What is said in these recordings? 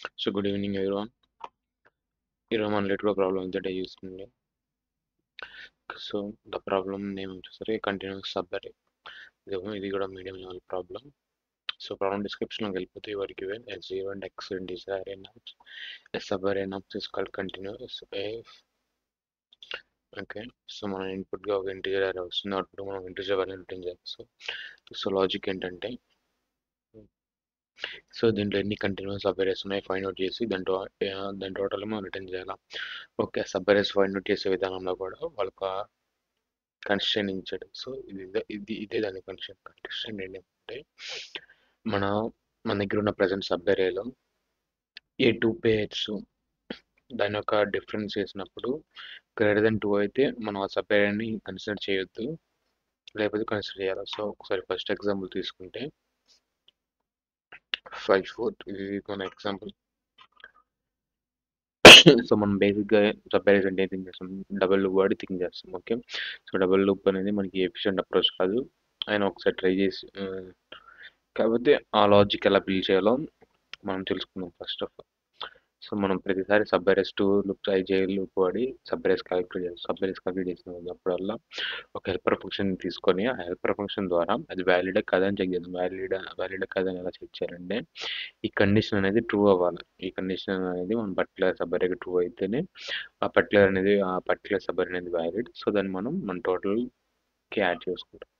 So good evening everyone. ఈరోజు మన little problem ఇంతటే చూస్తుంది. సో ద ప్రాబ్లం నేమ్ వచ్చేసరికి కంటిన్యూస్ సబ్ అరే. ఇది కూడా medium level problem. So problem డిస్క్రిప్షన్లోకి వెళ్ళిపోతే your given x0 and x in these array numbers. A sub array number is called continuous if okay. So మనం ఇన్పుట్గా ఒక integer అరే వస్తుంది, అవుట్పుట్ మనం ఇంటిజర్ వాల్యూని రిటర్న్ చేస్తాం. సో లాజిక్ ఏంటంటే, సో దీంట్లో ఎన్ని కంటిన్యూస్ సబ్ అరేస్ ఉన్నాయి ఫైండ్ అవుట్ చేసి దాని టోటల్ మనం రిటర్న్ చేయాలి. Okay, sub arrays find out చేసే విధానంలో కూడా వాళ్ళకు కన్స్ట్రెయిన్ ఇచ్చాడు. సో ఇదే దాని కన్స్ట్రెయిన్ ఏంటంటే, మన మన దగ్గర ఉన్న ప్రజెంట్ సబ్ అరేలో ఏ టూ పేర్స్ దాని యొక్క డిఫరెన్స్ చేసినప్పుడు గ్రేటర్ దెన్ 2 అయితే మనం ఆ సబ్ అరేని కన్సిడర్ చేయొద్దు, లేకపోతే కన్సిడర్ చేయాలి. సో ఒకసారి ఫస్ట్ ఎగ్జాంపుల్ తీసుకుంటే 5 4 ఇది మన ఎగ్జాంపుల్. సో మనం బేసిక్గా సబ్ అరేస్ అంటే థింక్ చేస్తాం, డబుల్ లూప్ వాడి థింక్ చేస్తాం. ఓకే, సో డబుల్ లూప్ అనేది మనకి ఎఫిషియెంట్ అప్రోచ్ కాదు. ఆయన ఒకసారి ట్రై చేసి కాకపోతే ఆ లాజిక్ ఎలా బిల్డ్ చేయాలో మనం తెలుసుకుందాం ఫస్ట్ ఆఫ్ ఆల్. సో మనం ప్రతిసారి sub arrays 2 loop IJ loop వాడి సబ్ అరేస్ క్యాలిక్యులేట్ చేసినప్పుడల్లా ఒక హెల్పర్ ఫంక్షన్ తీసుకొని ఆ హెల్పర్ ఫంక్షన్ ద్వారా అది వ్యాలిడే కదా అని చెక్ చేద్దాం. వ్యాలిడే కదా అని ఎలా చెక్ చేయాలంటే, ఈ కండిషన్ అనేది ట్రూ అవ్వాలి. ఈ కండిషన్ అనేది మన పర్టికులర్ సబ్ అరేకి ట్రూ అయితేనే ఆ పర్టికులర్ సబ్ అరే అనేది వ్యాలిడ్. సో దాన్ని మనం మన టోటల్కి యాడ్ చేసుకుంటాం.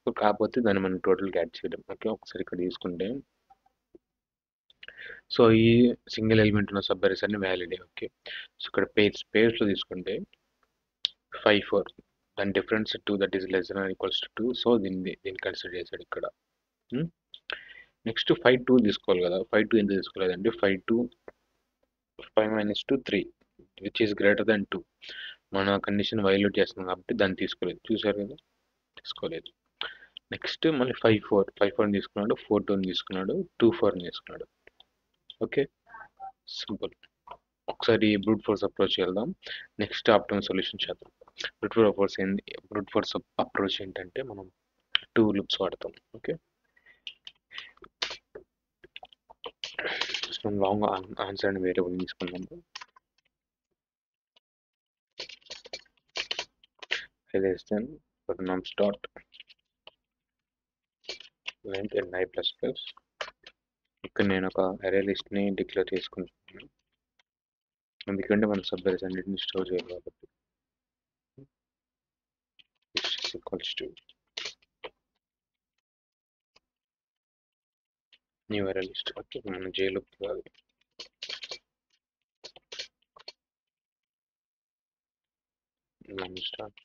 సో కాకపోతే దాన్ని మనం టోటల్కి యాడ్ చేయడం. ఓకే, ఒకసారి ఇక్కడ తీసుకుంటే, సో ఈ సింగిల్ ఎలిమెంట్ ఉన్న సబ్ అరేస్ అన్ని వ్యాలిడే. ఓకే, సో ఇక్కడ పేర్స్లో తీసుకుంటే 5 4 దాని difference 2 that is less than equals to 2. So దీన్ని కన్సిడర్ చేశాడు ఇక్కడ. నెక్స్ట్ 5 2 తీసుకోవాలి కదా. 5 2 ఎంత తీసుకోలేదంటే 5 minus 2 3 which is greater than 2. మన కండిషన్ వైలేట్ చేస్తున్నాం కాబట్టి దాన్ని తీసుకోలేదు. చూసారు కదా, తీసుకోలేదు. నెక్స్ట్ మళ్ళీ 5 4 తీసుకున్నాడు, 4 2 తీసుకున్నాడు, 2 4 తీసుకున్నాడు. Okay, simple. ఒకసారి బ్రూట్ ఫోర్స్ అప్రోచ్ వెళ్దాం. నెక్స్ట్ ఆప్టిమల్ సొల్యూషన్ చేద్దాం. బ్రూట్ ఫోర్స్ అప్రోచ్ ఏంటంటే మనం 2 లూప్స్ వాడతాం. ఓకే, మనం లాంగ్ ఆన్సర్ అని వేరియబుల్ తీసుకున్నాము. less than nums dot length in i++. ఇక్కడ నేను ఒక అరే లిస్ట్ని డిక్లేర్ చేసుకుంటున్నాను, ఎందుకంటే మనం సబ్ అరేస్ అన్నిటిని స్టోర్ చేయాలి కాబట్టి. Equals to new array list. Okay, మనం జేలుప్ start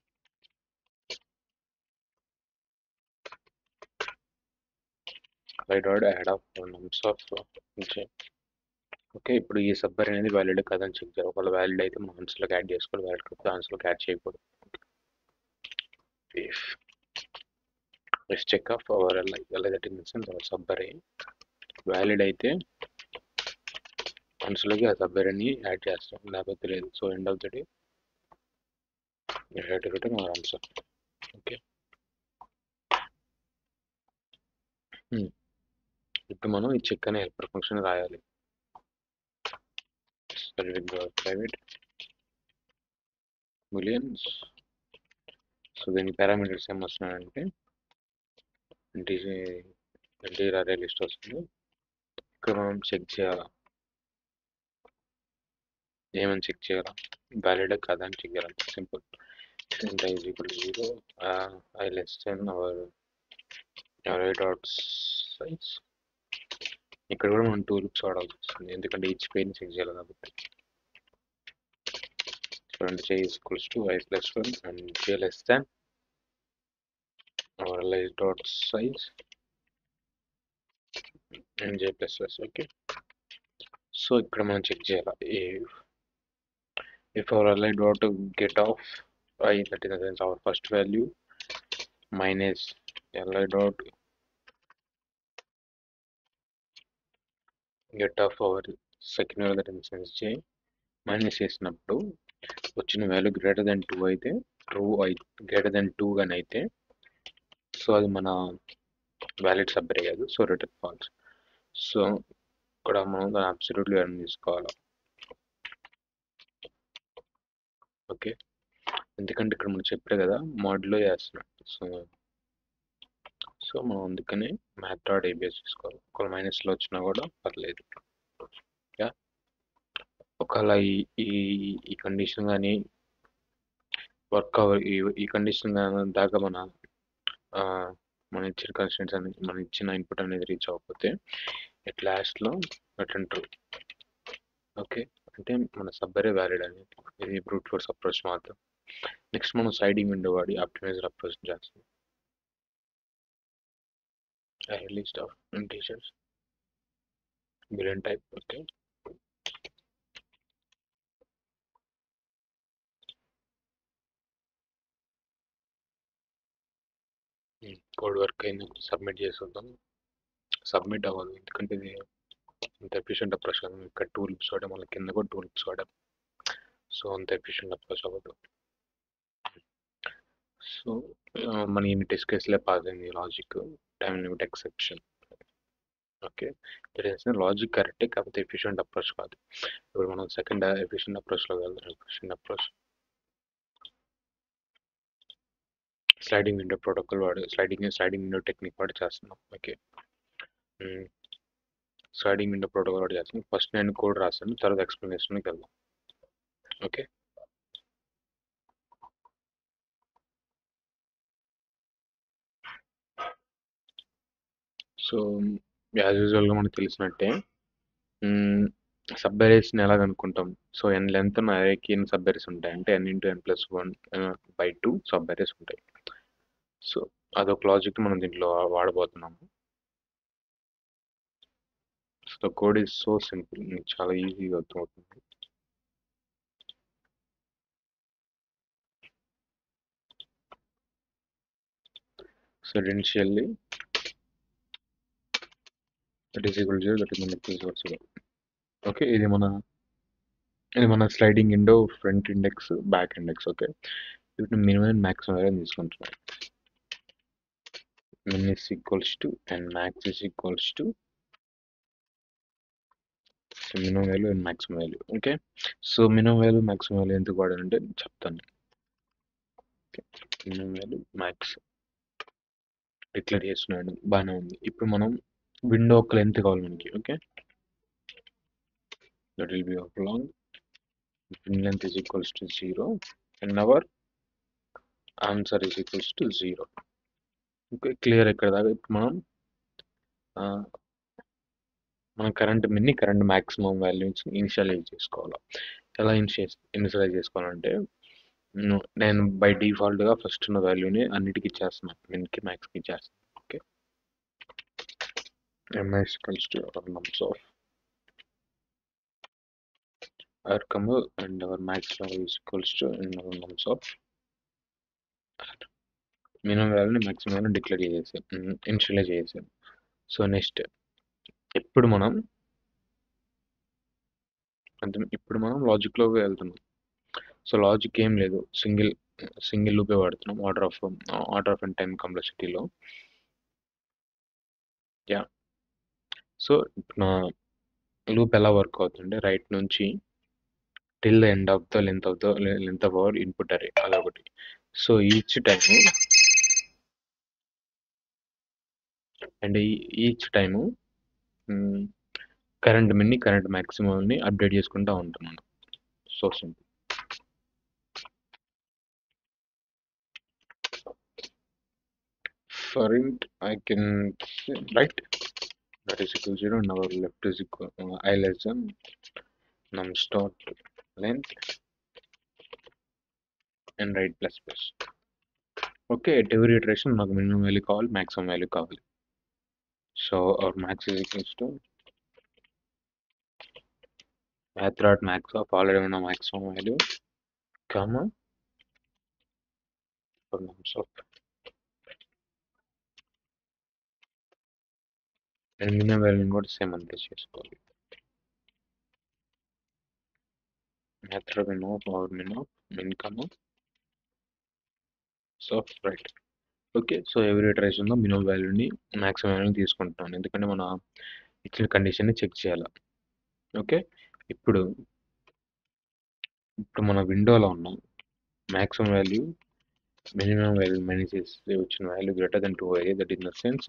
add of nums of j. Okay, ఇప్పుడు ఈ సబ్ అరే అనేది వ్యాలిడ్ కాదని చెక్ చేయాలి. ఒకవేళ వ్యాలిడ్ అయితే మనం ఆన్సర్లోకి యాడ్ చేసుకోవాలి, వ్యాలిడ్ కాకపోతే ఆన్సర్లోకి యాడ్ చేయకూడదు. Let's check off our that in the sense our sub array valid అయితే ఆన్సర్లోకి ఆ సబ్ అరేని యాడ్ చేస్తాం, లేకపోతే లేదు. So end of the day you have to return our answer. Okay, ఇప్పుడు మనం ఈ చెక్ అనే హెల్పర్ ఫంక్షన్ రాయాలి. ప్రైవేట్ బూలియన్స్. సో దీని పారామీటర్స్ ఏం వస్తున్నాయంటే ఇంటీజర్ అరే లిస్ట్ వస్తుంది. ఇక్కడ మనం చెక్ చేయాలా, ఏమని చెక్ చేయాలా, వ్యాలిడ్ కాదా అని చెక్ చేయాలి. Simple. int i is equal to 0, I less than our array dot size. ఇక్కడ కూడా మనం 2 లూప్స్ వాడాల్సి వస్తుంది, ఎందుకంటే ఈచ్ పేజ్ చెక్ చేయాలి కాబట్టి. చూడండి, j is equals to i plus 1 and j less than our array dot size and j plus plus. Okay, so ఇక్కడ మనం చెక్ చేయాలి, if our array dot get of I, that is our first value, minus array dot get of our second value, that is j, minus చేసినప్పుడు వచ్చిన value greater than 2 అయితే greater than 2 కానీ అయితే so అది మన valid sub అరే కాదు, so return falls. So ఇక్కడ మనం దాన్ని అబ్సల్యూట్లీ రన్ తీసుకోవాలి. ఓకే, ఎందుకంటే ఇక్కడ మనం చెప్పే కదా మోడ్లో చేస్తున్నాం. సో సో మనం అందుకనే మ్యాథ్ డాట్ ఏబిఎస్ తీసుకోవాలి. ఒకవేళ మైనస్లో వచ్చినా కూడా పర్లేదు. యా, ఒకవేళ ఈ ఈ ఈ కండిషన్ కానీ వర్క్ ఈ కండిషన్ దాకా ఆ, మన ఇచ్చిన కన్స్టెంట్స్ అనేది మన ఇచ్చిన ఇన్పుట్ అనేది రీచ్ అవ్వకపోతే ఎట్ లాస్ట్లో రిటర్న్ ట్రూ. ఓకే, అంటే మన సబ్బరే వ్యాలిడ్ అనేది. ఇది బ్రూట్ ఫోర్స్ అప్రోచ్ మాత్రం. నెక్స్ట్ మనం సైడింగ్ విండో వాడి ఆప్టిమైజర్ అప్రోచ్ చేస్తాం. array list of integers boolean type. Okay, code work అయింది, సబ్మిట్ చేసేద్దాం. సబ్మిట్ అవ్వదు ఎందుకంటే ఇది అంత ఎఫిషియెంట్ అప్రోచ్ కాదు. ఇక్కడ టూ లిప్స్ వాడాం, మళ్ళీ కింద కూడా టూ లిప్స్ వాడాం. సో అంత ఎఫిషియెంట్ అప్రోచ్ అవ్వదు. సో మన ఇన్ని టెస్ట్ కేసులే పాస్ అయింది logic time limit exception. Okay, logic కరెక్టే, కాకపోతే ఎఫిషియెంట్ అప్రోచ్ కాదు. ఇప్పుడు మనం సెకండ్ ఎఫిషియెంట్ అప్రోచ్లో వెళ్దాం. Efficient approach sliding window protocol వాడు స్లైడింగ్ విండో టెక్నిక్ వాడి చేస్తున్నాం. ఓకే, స్లైడింగ్ విండో ప్రోటోకాల్ వాడి చేస్తున్నాం. ఫస్ట్ నేను కోడ్ రాస్తాను, తర్వాత ఎక్స్ప్లెనేషన్కి వెళ్దాం. ఓకే, సో యాజ్ యూజువల్గా మనకు తెలిసినట్టే సబ్ అరేస్ని ఎలా కనుక్కుంటాం. సో ఎన్ లెంత్ ఉన్న అరేకి ఎన్ని సబ్ అరేస్ ఉంటాయి అంటే n × n+1/2 సబ్ అరేస్ ఉంటాయి. సో అదొక లాజిక్ మనం దీంట్లో వాడబోతున్నాము. So code is so simple, మీకు చాలా ఈజీగా అర్థమవుతుంది. So initially that is equal 0, that is మన ప్లేస్ 0. ఓకే, ఇది మన sliding window front index, back index. Okay, ఇప్పుడు మినిమం అండ్ మ్యాక్సిమం వాల్యూ తీసుకుంటున్నాం. min is equals to and max is equals to minimum value and maximum value. Okay, so minimum value maximum value ఎందుకు వాడాలంటే చెప్తాను. Minimum value max declare చేస్తున్నాడు, బాగానే ఉంది. ఇప్పుడు మనం విండో ఒక లెంత్ కావాలి మనకి. Okay, that will be of long win length is equals to 0 and our answer is equals to 0. Okay, clear ఇక్కడ దాకా. ఇప్పుడు మనం కరెంట్ మిన్ని కరెంట్ మ్యాక్సిమం వాల్యూస్ ఇనిషియలైజ్ చేసుకోవాలి. ఎలా ఇనిషియలైజ్ చేసుకోవాలంటే నేను బై డిఫాల్ట్గా ఫస్ట్ ఉన్న వాల్యూని అన్నిటికీ ఇచ్చేస్తున్నాను, మిన్కి మ్యాక్స్కి ఇచ్చేస్తాను. Okay, mi is equals to our nums of r, and our max value is equals to our nums of r. Minimum వాల్యూని మ్యాక్సిమం వాల్యూ డిక్లేర్ చేసేసాను, ఇనిషియలైజ్ చేసేసాను. సో నెక్స్ట్ ఇప్పుడు మనం లాజిక్లోకి వెళ్తున్నాం. సో లాజిక్ ఏం లేదు, సింగిల్ లూపే వాడుతున్నాం ఆర్డర్ ఆఫ్ అండ్ టైం కాంప్లెక్సిటీలో. యా, సో నా లూప్ ఎలా వర్క్ అవుతుంటే రైట్ నుంచి till the end of the length of our input array అదొకటి. సో ఈచ్ టైము కరెంట్ మిన్ని కరెంట్ మ్యాక్సిమల్ని అప్డేట్ చేసుకుంటూ ఉంటాం మనం. So simple. For int I can say right that is equal 0 and our left is equal I less than num dot length and right plus plus. Okay, at every iteration maku minimum value కావాలి, maximum value కావాలి. So our max is equals to math dot max of already ఉన్న maximum value comma for nums of and minimum value కూడా same అంతే చేసుకోవాలి. math dot min of or min comma so right. Okay, so every ఇటరేషన్లో minimum వాల్యూని maximum వాల్యూని తీసుకుంటున్నాను, ఎందుకంటే మన ఇచ్చిన కండిషన్ని చెక్ చేయాలి. ఓకే. ఇప్పుడు ఇప్పుడు మన విండోలో ఉన్నాం. Maximum value, minimum value minus చేస్తే వచ్చిన వాల్యూ గ్రేటర్ దెన్ 2 అయ్యేది. దట్ ఇన్ ద సెన్స్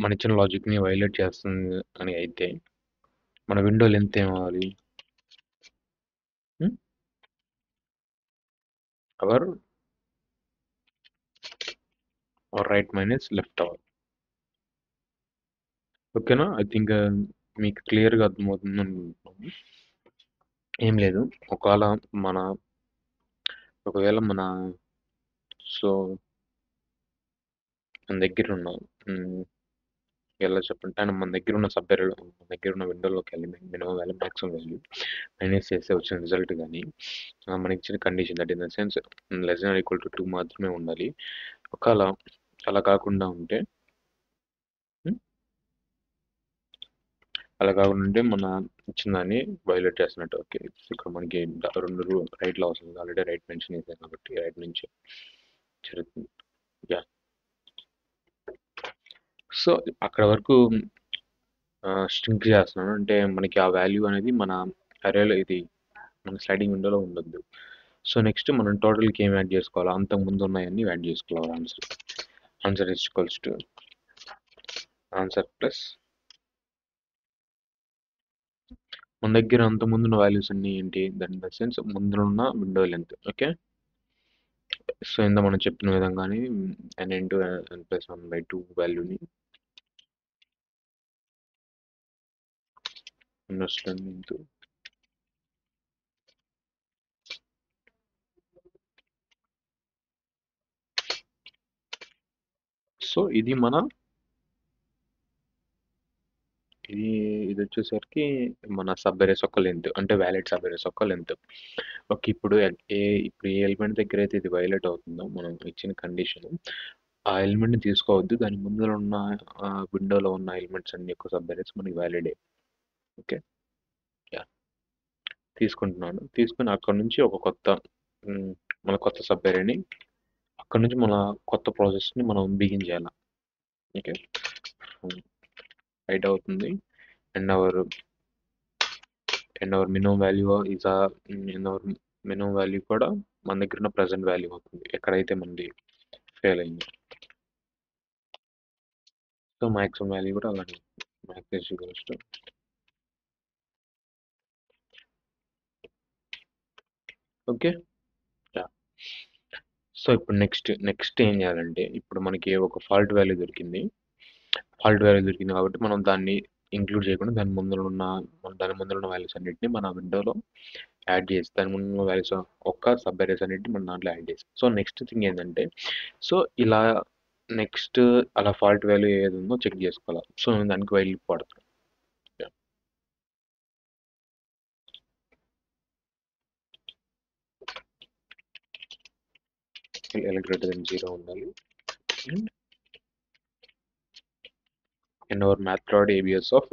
మన ఇచ్చిన లాజిక్ని వైలేట్ చేస్తుంది అని అయితే మన విండో లెంత్ ఏమవ్వాలి? అవర్ రైట్ మైనస్ లెఫ్ట్ అవ్వాలి. ఓకేనా? ఐ థింక్ మీకు క్లియర్గా అర్థమవుతుంది అనుకుంటున్నాను. ఏం లేదు, మన ఒకవేళ సో మన దగ్గర ఉన్న ఎలా చెప్పంటే అండ్ మన దగ్గర ఉన్న మన దగ్గర ఉన్న విండోలోకి వెళ్ళి minimum value maximum value minus చేస్తే వచ్చిన రిజల్ట్ కానీ మనకి ఇచ్చిన condition that in the sense less than equal to 2 మాత్రమే ఉండాలి. ఒకవేళ అలా కాకుండా ఉంటే మన ఇచ్చిన దాన్ని వైలేట్ చేస్తున్నట్టు. ఓకే, ఇక్కడ మనకి 2 రైట్లో వస్తుంది. ఆల్రెడీ రైట్ మెన్షన్ చేశాను కాబట్టి రైట్ నుంచి జరుగుతుంది. యా, సో అక్కడ వరకు స్ట్రింక్ చేస్తున్నాను. అంటే మనకి ఆ వాల్యూ అనేది మన అరేలో మన స్లైడింగ్ విండోలో ఉండొద్దు. సో నెక్స్ట్ మనం టోటల్కి ఏం యాడ్ చేసుకోవాలి? అంతకు ముందు ఉన్నాయన్నీ యాడ్ చేసుకోవాలి. Answer equals to answer plus మన దగ్గర అంత ముందున్న వాల్యూస్ అన్ని ఏంటి? దట్ ఇన్ ద సెన్స్ ముందున్న విండో లెంత్. ఓకే, సో ఇంత మనం చెప్పిన విధంగానే n ఇంటూ n ప్లస్ 1/2 వాల్యూని ఇంటూ సో ఇది ఇది వచ్చేసరికి మన సబ్ ఎరేస్ యొక్క లెంత్, అంటే వ్యాలిడ్ సబ్ ఎరేస్ యొక్క లెంత్. ఓకే, ఇప్పుడు ఏ ఎలిమెంట్ దగ్గర అయితే ఇది వైలేట్ అవుతుందో మనం ఇచ్చిన కండిషన్, ఆ ఎలిమెంట్ని తీసుకోవద్దు. దాని ముందర ఉన్న విండోలో ఉన్న ఎలిమెంట్స్ అన్ని యొక్క సబ్ ఎరేస్ మనకి వ్యాలిడే. ఓకే, యా, తీసుకుని అక్కడ నుంచి ఒక మన కొత్త సబ్ ఎరేని అక్కడ నుంచి మన కొత్త ప్రాసెస్ని మనం బిగిన్ చేయాలి. ఓకే, రైట్ అవుతుంది. And our minimum value minimum value కూడా మన దగ్గర ఉన్న ప్రజెంట్ వాల్యూ అవుతుంది ఎక్కడైతే మనది ఫెయిల్ అయింది. సో మ్యాక్సిమం వాల్యూ కూడా అలానే మ్యాక్సిమం. ఓకే, సో ఇప్పుడు నెక్స్ట్ ఏం చేయాలంటే, ఇప్పుడు మనకి ఒక ఫాల్ట్ వాల్యూ దొరికింది కాబట్టి మనం దాన్ని ఇంక్లూడ్ చేయకుండా దాని ముందర ఉన్న వాల్యూస్ అన్నిటిని మన విండోలో యాడ్ చేసి దాని ముందు ఉన్న వాల్యూస్ ఒక్క సబ్ అరేస్ అన్నిటిని మన దాంట్లో యాడ్ చేసి, సో నెక్స్ట్ థింగ్ ఏంటంటే, సో ఇలా నెక్స్ట్ అలా ఫాల్ట్ వాల్యూ ఏది ఉందో చెక్ చేసుకోవాలి. సో నేను దానికి వైల్ వాడతాను. గ్రేటర్ దెన్ 0 ఉండాలి. And hour method ABS of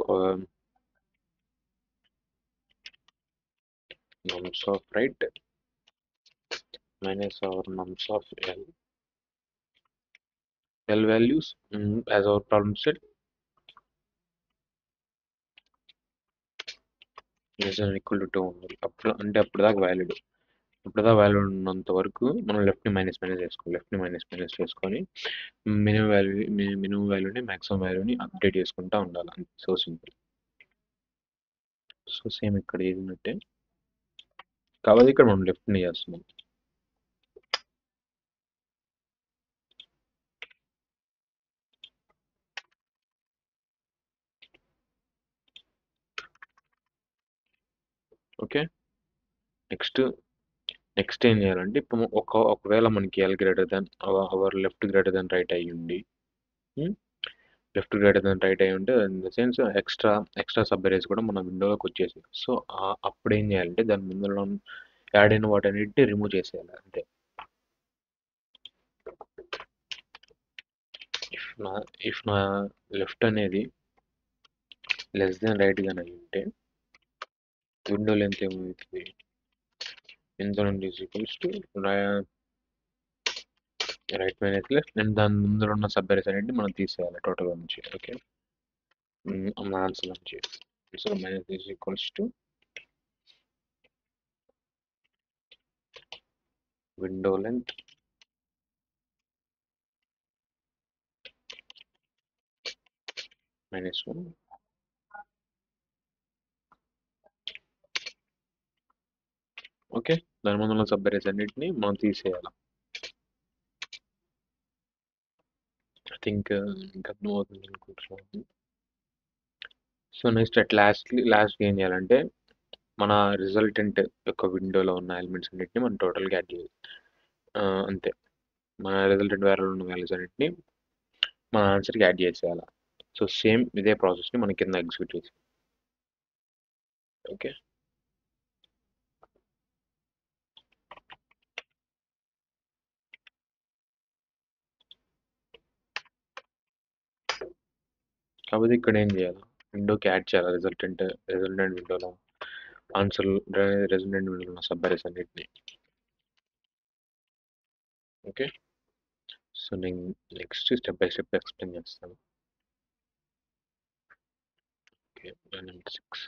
nums of right minus our nums of L values as our problem said less than or equal to 2 ఉండాలి. అప్పుడు దాకా వ్యాలిడ్. ఉన్నంత వరకు మనం లెఫ్ట్ని మైనస్ చేసుకొని మినిమం వాల్యూని మ్యాక్సిమం వాల్యూని అప్డేట్ చేసుకుంటూ ఉండాలి. So simple. సో సేమ్ ఇక్కడ ఏది ఉన్నట్టే, కాబట్టి ఇక్కడ మనం లెఫ్ట్ని చేస్తున్నాం. ఓకే, నెక్స్ట్ ఏం చేయాలంటే, ఇప్పుడు ఒకవేళ మనకి L greater than hour left greater than right అయ్యి ఉండి in the sense extra sub arrays కూడా మన విండోలోకి వచ్చేసి, సో అప్పుడు ఏం చేయాలంటే దాని ముందులో యాడ్ అయిన వాటన్నిటిని రిమూవ్ చేసేయాలి అంతే. ఇఫ్ నా లెఫ్ట్ అనేది లెస్ దాన్ రైట్ గానే ఉంటే విండో లెంత్ ఏమవుతుంది? ఇన్సోలెంట్ is equals to right minus left, and దాని ముందర ఉన్న సబ్ అరేస్ అనేది మనం తీసేయాలి టోటల్ నుంచి. ఓకే, మన ఆన్సర్ నుంచి. So minus is equals to window length -1. Okay, దాని ముందు ఉన్న సబ్ అరేస్ అన్నిటిని మనం తీసేయాలి. ఐ థింక్ ఇంకా అర్థమవుతుంది అనుకుంటున్నాను. సో నెక్స్ట్ అట్ లాస్ట్ ఏం చేయాలంటే మన రిజల్టెంట్ యొక్క విండోలో ఉన్న ఎలిమెంట్స్ అన్నిటిని మనం టోటల్గా యాడ్ చేయాలి. అంతే, మన రిజల్టెంట్ వేరియబుల్ ఉన్న వాల్యూస్ అన్నిటిని మన ఆన్సర్కి యాడ్ చేసేయాలి. సో సేమ్ ఇదే ప్రాసెస్ని మనం కింద ఎగ్జిక్యూట్ చేసి. ఓకే, కాకపోతే ఇక్కడ ఏం చేయాలి, విండోకి యాడ్ చేయాలి రిజల్టెంట్ విండోలో ఆన్సర్ రిజల్టెంట్ విండోలో ఉన్న సబ్ అరేస్ అన్నిటిని. ఓకే, సో నేను next step by step explain చేస్తాను. Okay, number 6.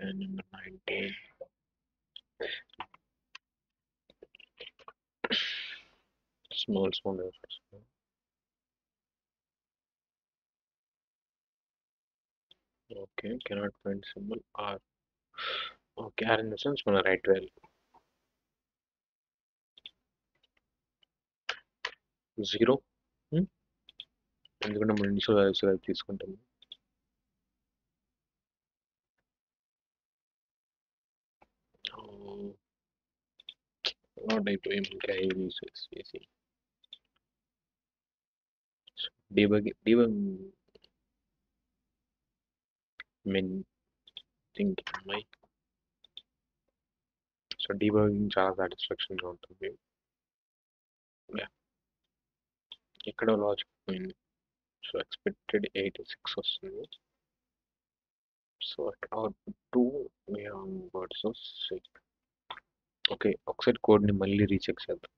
And number 19. Small efforts. Okay, cannot find symbol R. Okay, R in the sense మన రైట్ వాల్యూ 0. ఎందుకంటే మనం ఇనిషియల్ వాల్యూస్ తీసుకుంటాము. Lot అయిపోయి ఇంకా యూస్ చేసి debug main thing my. So debugging చాలా సాటిస్ఫాక్షన్గా ఉంటుంది. ఇక్కడ లాజిక్ పోయింది. సో ఎక్స్పెక్టెడ్ 86 వస్తుంది. So output 2 words 6. ఓకే, ఒకసారి కోడ్ని మళ్ళీ రీచెక్ చేద్దాం.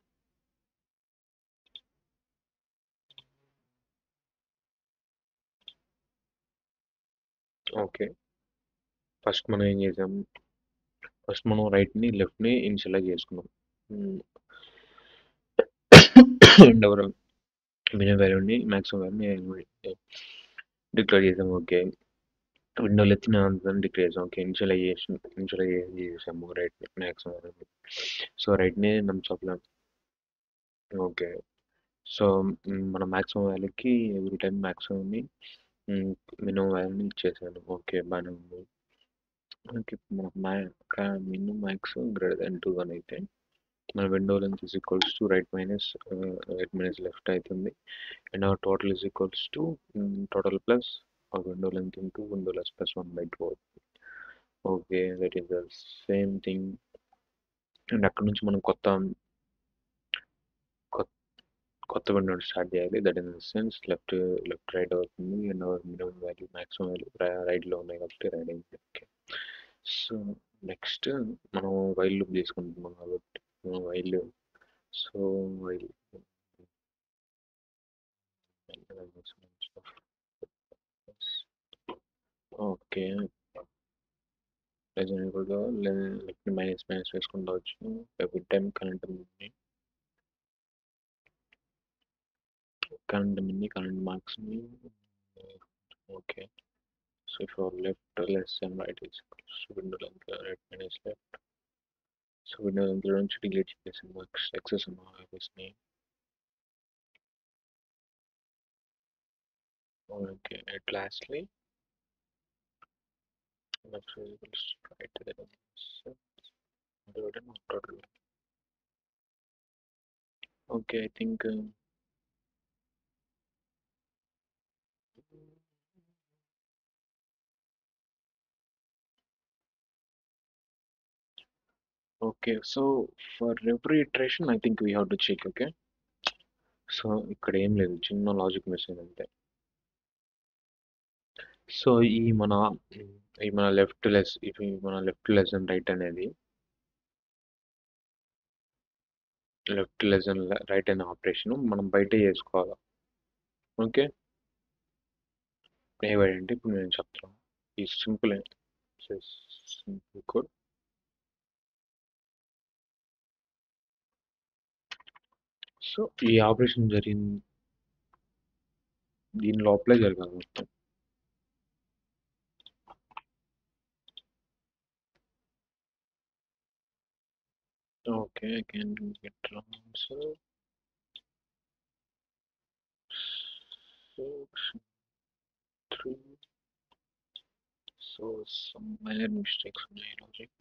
ఓకే, ఫస్ట్ మనం ఏం చేసాం, ఫస్ట్ మనం రైట్ని లెఫ్ట్ని ఇనిషియలైజ్ చేసుకున్నాం. ఎవరు మినిమం వాల్యూని మ్యాక్సిమం వాల్యూని డిక్లేర్ చేసాం. ఓకే, విండోలో ఎత్తిన దాన్ని డిక్లేర్ చేసాం. ఓకే, ఇనిషియలైజేషన్ చేసాము రైట్ మ్యాక్సిమం వాల్యూని. సో రైట్ని నమ్స్ ఆఫ్. ఓకే, సో మన మ్యాక్సిమం వాల్యూకి ఎవ్రీ టైం మ్యాక్సిమంని మినిమం వాల్యూని ఇచ్చేసాను. ఓకే, బాగానే ఉంది. మనకి మినిమం మ్యాక్స్ గ్రేటర్ దాన్ 2 అని అయితే మన window length is equals to right minus left అవుతుంది. And our total is equals to total plus window length into window less plus 1/2 అవుతుంది. Okay, that is the same thing. And అక్కడ నుంచి మనం కొత్త window start చేయాలి. That in the sense left right అవుతుంది. And our minimum value maximum value రైట్లో ఉన్నాయి కాబట్టి రైట్ అయింది. ఓకే, సో నెక్స్ట్ మనం వైల్ లూప్ తీసుకుంటున్నాం కాబట్టి వైల్. సో వైల్ ఓకే, కూడా లెఫ్ట్ మైనస్ వేసుకుంటూ వచ్చు. ఎవ్రీ టైం కరెంట్ మార్క్స్ని. Okay, so for left less and right is window length right minus left. So window length నుంచి delete చేసాం marks excess వాల్యూస్ని. Okay, at lastly left equals right to the total. Okay, I think okay, so for every iteration I think we have to check. Okay, so ఇక్కడ ఏం లేదు, చిన్న logic miss అయింది అంతే. So ఈ మన లెఫ్ట్ లెస్ అండ్ రైట్ అనేది left less and right అనే ఆపరేషన్ మనం బయట చేసుకోవాలి. ఓకే, ఏవంటే ఇప్పుడు నేను చెప్తాను. ఈ సింపుల్ సింపుల్ కోడ్. సో ఈ ఆపరేషన్ జరిగింది దీని లోపలే జరగాలి మొత్తం. Okay, I can get answer. So, 3. So some minor mistakes in my logic.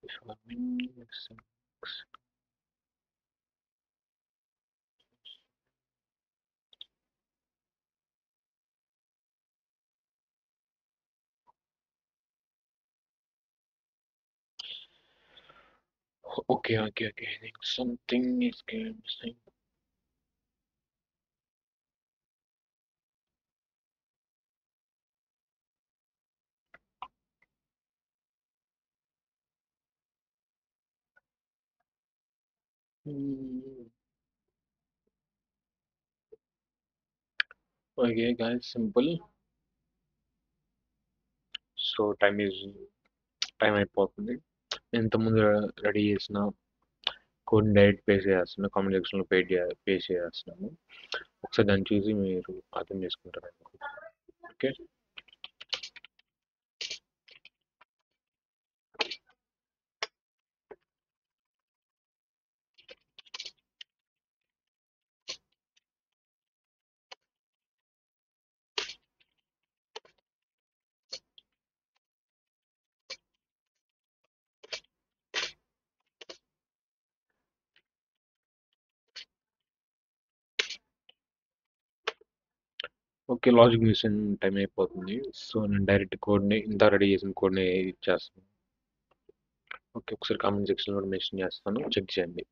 If I mean six. Okay, okay, okay. I think something is getting missing. Hmm. Okay, guys, simple. So time అయిపోతుంది. ఇంతకుముందు ready చేసిన కోడ్ని direct పే చేస్తున్నాను, comment సెక్షన్లో పే చేస్తున్నాను. ఒకసారి దాన్ని చూసి మీరు అర్థం చేసుకుంటారు. Okay, okay. లాజిక్ మిషన్ టైం అయిపోతుంది. సో నేను డైరెక్ట్ కోడ్ని ఇంత రెడీ చేసిన కోడ్ని ఇచ్చేస్తాను. ఓకే, ఒకసారి కామెంట్ సెక్షన్లో కూడా మెన్షన్ చేస్తాను, చెక్ చేయండి.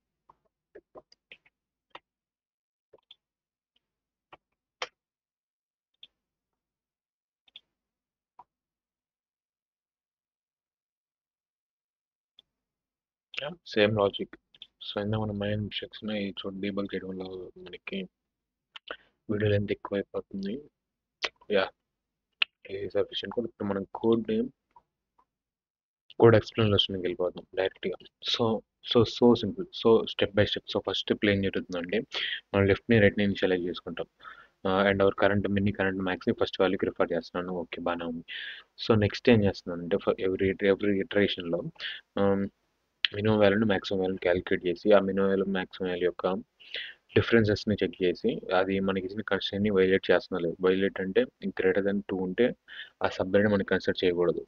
Same logic. సో ఇందా మనం మైన్ మిస్టేక్స్ని చూడండి డీబగ్ చేయడం వల్ల మనకి వీడియో లెంత్ ఎక్కువ అయిపోతుంది. యా, ఇది సఫిషియెంట్ కోడ్. ఇప్పుడు మనం కోడ్ ఎక్స్ప్లెనేషన్కి వెళ్ళిపోతాం డైరెక్ట్గా. So so simple. So step by step. So first step ఏం జరుగుతుందంటే మనం లెఫ్ట్ని రైట్ని ఇనిషియలైజ్ చేసుకుంటాం. అండ్ అవర్ మినీ కరెంట్ మ్యాక్స్ని ఫస్ట్ వాల్యూకి రిఫర్ చేస్తున్నాను. ఓకే, బాగానే ఉంది. సో నెక్స్ట్ ఏం చేస్తున్నానంటే ఎవ్రీ ఇటరేషన్లో మినిమం వాల్యూని మ్యాక్సిమం వాల్యూని క్యాలిక్యులేట్ చేసి ఆ మినిమం వాల్యూ మ్యాక్సిమం వాల్యూ యొక్క డిఫరెన్సెస్ని చెక్ చేసి అది మనకి ఇచ్చిన కన్స్ట్రెయిన్ని వైలేట్ చేస్తున్నా లేదు. వైలేట్ అంటే గ్రేటర్ దెన్ 2 ఉంటే ఆ సబ్జెక్ట్ మనకి కన్సిడర్ చేయకూడదు.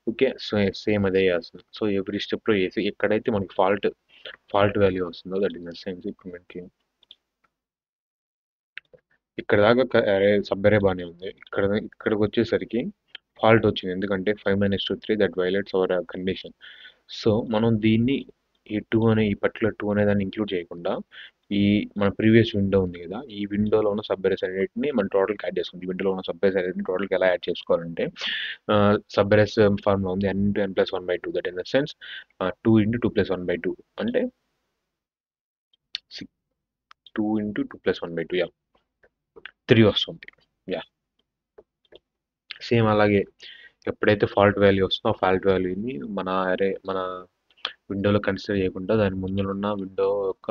ఓకే, సో సేమ్ అదే చేస్తుంది. సో ఎవ్రీ స్టెప్లో చేసి ఎక్కడైతే మనకి ఫాల్ట్ వాల్యూ వస్తుందో దట్ ఇన్ ద సెన్స్ ఇప్పుడు మనకి ఇక్కడ దాకా సబ్ అరే బాగానే ఉంది. ఇక్కడికి వచ్చేసరికి ఫాల్ట్ వచ్చింది. ఎందుకంటే 5 - 2 3 that violates hour condition. So మనం దీన్ని ఈ పర్టికులర్ 2 అనే దాన్ని ఇంక్లూడ్ చేయకుండా ఈ మన ప్రీవియస్ విండో ఉంది కదా, ఈ విండోలో ఉన్న సబ్ అరేస్ అన్నిటిని మనం టోటల్కి యాడ్ చేసుకోండి. ఈ విండోలో ఉన్న సబ్ అరేస్ అన్నిటిని టోటల్కి ఎలా యాడ్ చేసుకోవాలంటే సబ్ అరేస్ ఫార్ములా ఉంది n × n + 1/2 that in the sense 2 × 2 + 1/2 అంటే 2 × 2 + 1/2 యా 3 వస్తుంది. యా, సేమ్ అలాగే ఎప్పుడైతే ఫాల్ట్ వాల్యూ వస్తుందో ఆ ఫాల్ట్ వాల్యూని మన విండోలో కన్సిడర్ చేయకుండా దాని ముందున్న విండో యొక్క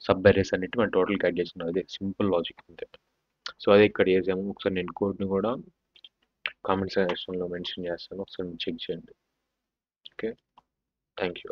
సబ్ అరేస్ అన్నిటి మనం టోటల్ యాడ్ చేసుకున్నాం. అదే సింపుల్ లాజిక్ అంతే. సో అదే ఇక్కడ చేసాము. ఒకసారి నేను కోడ్ని కూడా కామెంట్ సెక్షన్లో మెన్షన్ చేస్తాను, ఒకసారి చెక్ చేయండి. Okay, thank you.